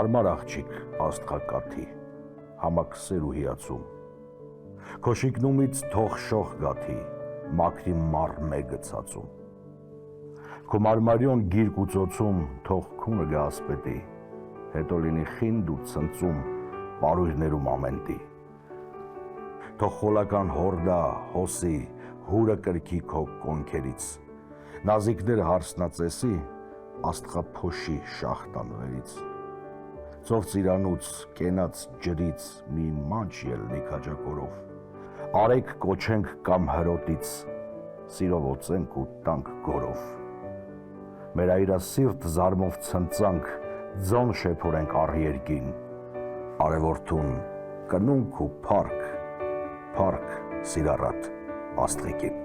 Հարմար աղջիկ աստղակաթի, համակսեր ու հիացում, քո շիկնումից թող շող գաթի, մաքրի մառ մեկը ցածում, քո մարմարյոն գիրկ ու ծոցում թող քունը գա ասպետի, հետո լինի խինդ ու ցնծում պարույրներում ամենտի, թող խոլական հորդա, հոսի, հուրը կրքի քո կոնքերից, նազիկները հարսնածեսի, աստղափոշի շախ տանվերից, ծով ծիրանուց, կենաց ջրից մի մանչ ելնի քաջակորով, արեք կոչենք կամ հրոտից, սիրով օծենք ու տանք գորով, մեր այրասիրտ զարմով ցնծանք, ձոն շեփորենք առ երկին, արևորդուն կնունք ու փառք, սիրառատ աստղիկին։